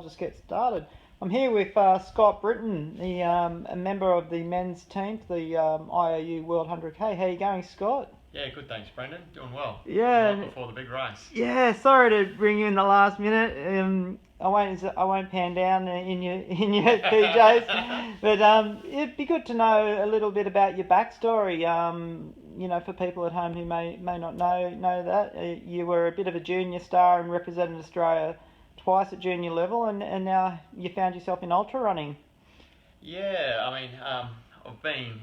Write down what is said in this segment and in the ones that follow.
just get started. I'm here with Scott Brittain, a member of the men's team for the IAU World 100K. How are you going, Scott? Yeah, good, thanks, Brendan. Doing well. Yeah. Right before the big race. Yeah, sorry to bring you in the last minute. I won't pan down in your PJs, but it'd be good to know a little bit about your backstory. For people at home who may not know that you were a bit of a junior star and represented Australia twice at junior level, and now you found yourself in ultra running. Yeah, I mean, I've been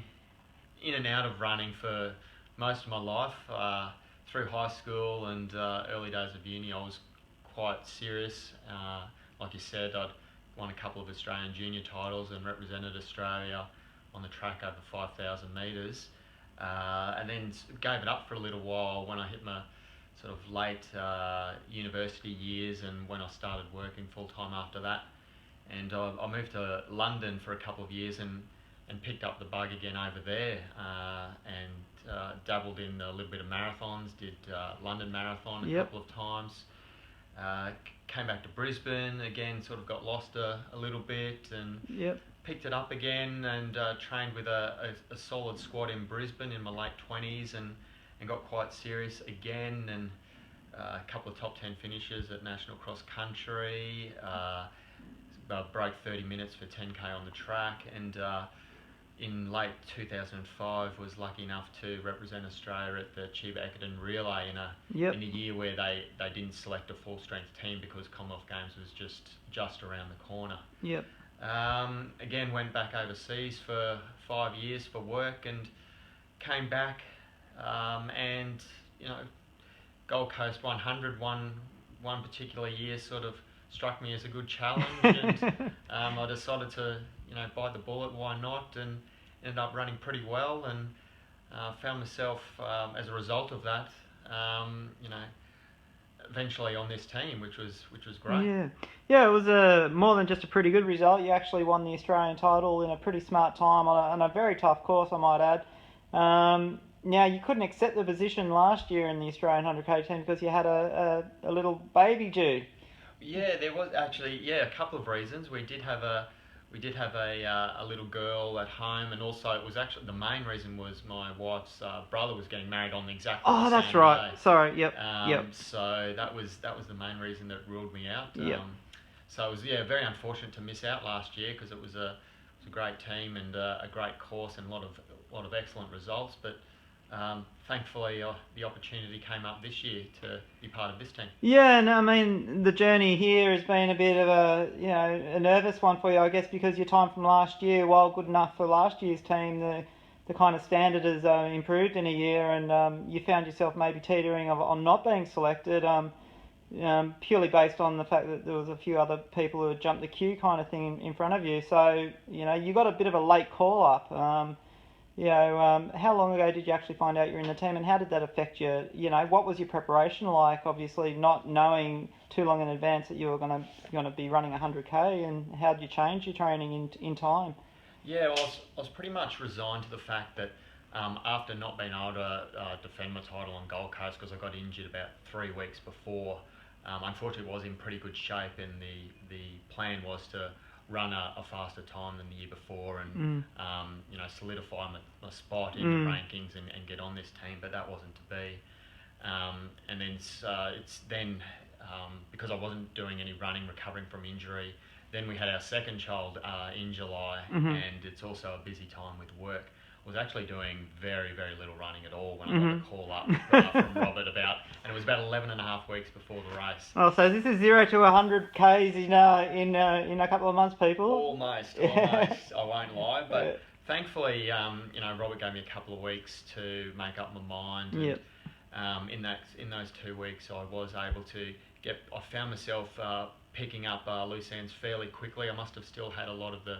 in and out of running for most of my life. Through high school and early days of uni, I was quite serious. Like you said, I'd won a couple of Australian junior titles and represented Australia on the track over 5,000 metres. And then gave it up for a little while when I hit my sort of late university years and when I started working full-time after that. And I moved to London for a couple of years and picked up the bug again over there and dabbled in a little bit of marathons, did London Marathon a couple of times. Came back to Brisbane again, sort of got lost a little bit and picked it up again and trained with a solid squad in Brisbane in my late 20s and got quite serious again and a couple of top 10 finishes at National Cross Country, broke 30 minutes for 10k on the track and in late 2005 was lucky enough to represent Australia at the Chiba Ekiden Relay in a year where they didn't select a full strength team because Commonwealth Games was just around the corner. Again, went back overseas for 5 years for work and came back and Gold Coast 100 one particular year sort of struck me as a good challenge and I decided to bite the bullet, why not, and ended up running pretty well and found myself as a result of that eventually on this team, which was great. Yeah, it was more than just a pretty good result. You actually won the Australian title in a pretty smart time on a very tough course, I might add. Now, you couldn't accept the position last year in the Australian 100k team because you had a little baby due. Yeah, there was actually a couple of reasons. We did have a little girl at home, and also it was actually the main reason was my wife's brother was getting married on exactly the same that's right. day. Sorry. Yep. So that was the main reason that ruled me out. So it was very unfortunate to miss out last year because it was a great team and a great course and a lot of excellent results, but. Thankfully, the opportunity came up this year to be part of this team. Yeah, and I mean the journey here has been a bit of a nervous one for you, I guess, because your time from last year, while good enough for last year's team, the kind of standard has improved in a year, and you found yourself maybe teetering on not being selected, purely based on the fact that there was a few other people who had jumped the queue kind of thing in front of you. So you got a bit of a late call up. How long ago did you actually find out you're in the team, and how did that affect you? What was your preparation like? Obviously, not knowing too long in advance that you were going to be running 100k, and how did you change your training in time? Yeah, well, I was pretty much resigned to the fact that after not being able to defend my title on Gold Coast because I got injured about 3 weeks before, unfortunately, was in pretty good shape, and the plan was to run a faster time than the year before and solidify my spot in the rankings and get on this team, but that wasn't to be. And then it's then because I wasn't doing any running, recovering from injury, then we had our second child in July, and it's also a busy time with work. I was actually doing very, very little running at all when I got the call up from Robert and it was about 11 and a half weeks before the race. Oh, so this is 0 to 100 k's in a couple of months, people? Almost, I won't lie, but thankfully, Robert gave me a couple of weeks to make up my mind. And, in those 2 weeks, I was able to I found myself picking up loose ends fairly quickly. I must have still had a lot of the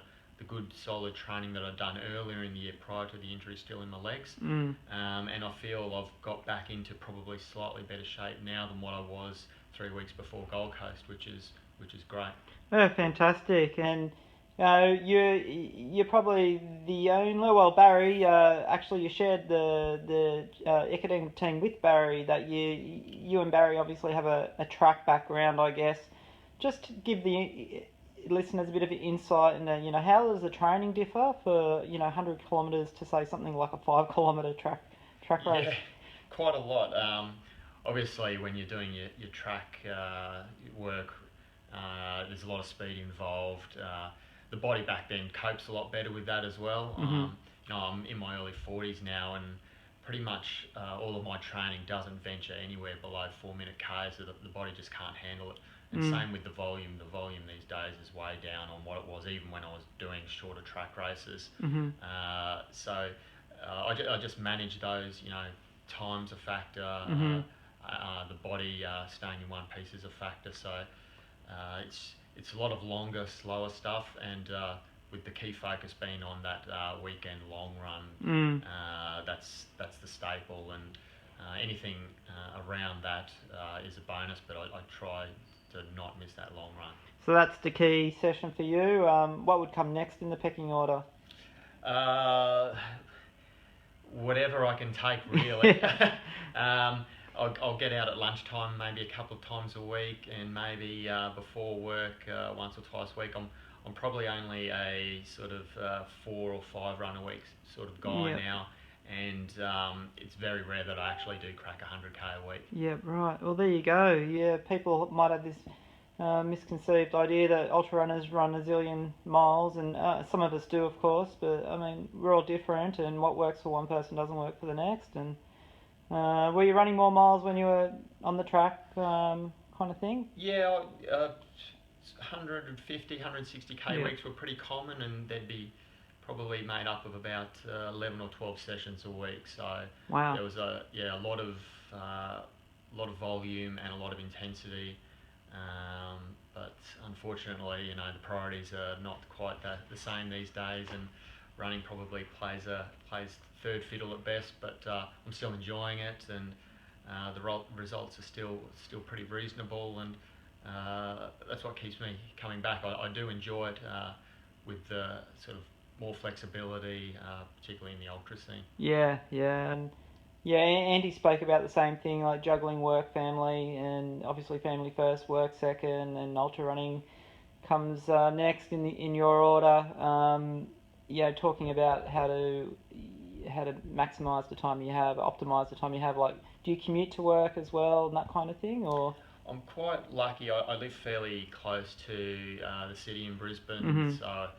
good solid training that I'd done earlier in the year prior to the injury still in my legs. And I feel I've got back into probably slightly better shape now than what I was 3 weeks before Gold Coast, which is great. Oh, fantastic. And you're probably the only, Barry, actually you shared the Ekiden team with Barry, that you and Barry obviously have a track background, I guess. Just give the listeners a bit of insight into, you know, how does the training differ for, you know, 100 kilometres to say something like a 5 kilometre track race? Yeah, quite a lot. Obviously, when you're doing your track work, there's a lot of speed involved. The body back then copes a lot better with that as well. You know, I'm in my early 40s now, and pretty much all of my training doesn't venture anywhere below 4-minute Ks, so the body just can't handle it. And same with the volume. The volume these days is way down on what it was even when I was doing shorter track races. So I just manage those. You know, time's a factor. The body staying in one piece is a factor. So it's a lot of longer, slower stuff, and with the key focus being on that weekend long run. That's the staple, and anything around that is a bonus. But I try to not miss that long run. So that's the key session for you. What would come next in the pecking order? Whatever I can take, really. I'll get out at lunchtime maybe a couple of times a week, and maybe before work once or twice a week. I'm probably only a sort of 4 or 5 run a week sort of guy now, and it's very rare that I actually do crack 100k a week. Yeah, right. Well, there you go. Yeah, people might have this misconceived idea that ultra runners run a zillion miles, and some of us do, of course, but I mean, we're all different, and what works for one person doesn't work for the next. And were you running more miles when you were on the track, kind of thing? Yeah, 150, 160k weeks were pretty common, and they'd be probably made up of about 11 or 12 sessions a week. So there was a lot of volume and a lot of intensity. But unfortunately, you know, the priorities are not quite the same these days, and running probably plays third fiddle at best. But I'm still enjoying it, and the results are still pretty reasonable, and that's what keeps me coming back. I do enjoy it with the sort of more flexibility, particularly in the ultra scene. Yeah, and Andy spoke about the same thing, like juggling work, family, and obviously family first, work second, and ultra running comes next in your order. Talking about how to maximise the time you have, optimise the time you have. Like, do you commute to work as well, and that kind of thing, or? I'm quite lucky. I live fairly close to the city in Brisbane, so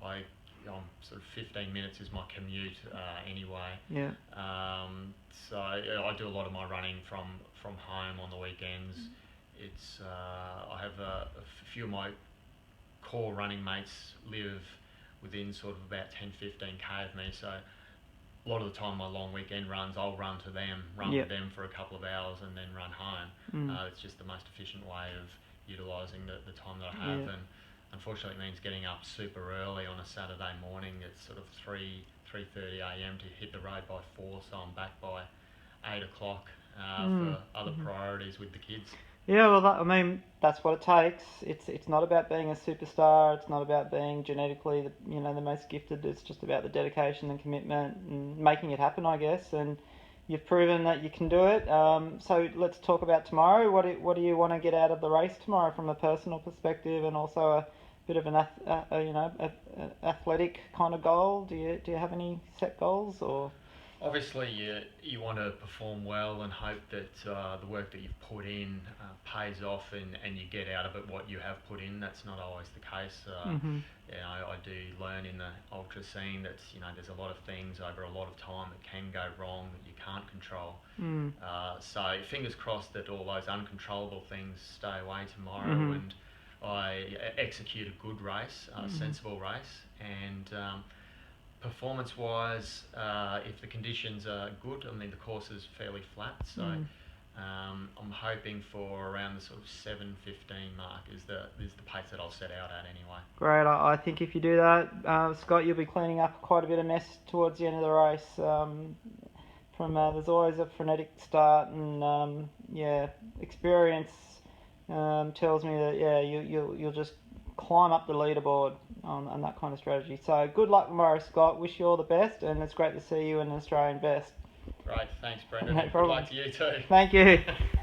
I'm sort of 15 minutes is my commute anyway. Yeah. So I do a lot of my running from home on the weekends. It's I have a few of my core running mates live within sort of about 10-15k of me, so a lot of the time my long weekend runs, I'll run to them, with them for a couple of hours, and then run home. It's just the most efficient way of utilising the time that I have. And unfortunately, it means getting up super early on a Saturday morning. It's sort of 3:30 a.m. to hit the road by 4, so I'm back by 8 o'clock for other priorities with the kids. Yeah, well, that's what it takes. It's not about being a superstar. It's not about being genetically the most gifted. It's just about the dedication and commitment and making it happen, I guess. And you've proven that you can do it. So let's talk about tomorrow. What do you want to get out of the race tomorrow from a personal perspective, and also a bit of an athletic kind of goal? Do you have any set goals, or? Obviously, you want to perform well and hope that the work that you've put in pays off, and you get out of it what you have put in. That's not always the case. I do learn in the ultra scene that there's a lot of things over a lot of time that can go wrong that you can't control. So fingers crossed that all those uncontrollable things stay away tomorrow, and I execute a good race, a sensible race, and performance-wise, if the conditions are good, the course is fairly flat, so I'm hoping for around the sort of 7:15 mark is the pace that I'll set out at anyway. Great. I think if you do that, Scott, you'll be cleaning up quite a bit of mess towards the end of the race. There's always a frenetic start, and experience tells me that you'll just climb up the leaderboard on that kind of strategy. So good luck tomorrow, Scott. Wish you all the best, and it's great to see you in an Australian vest. Great, thanks, Brendan. No problem. Good luck to you too. Thank you.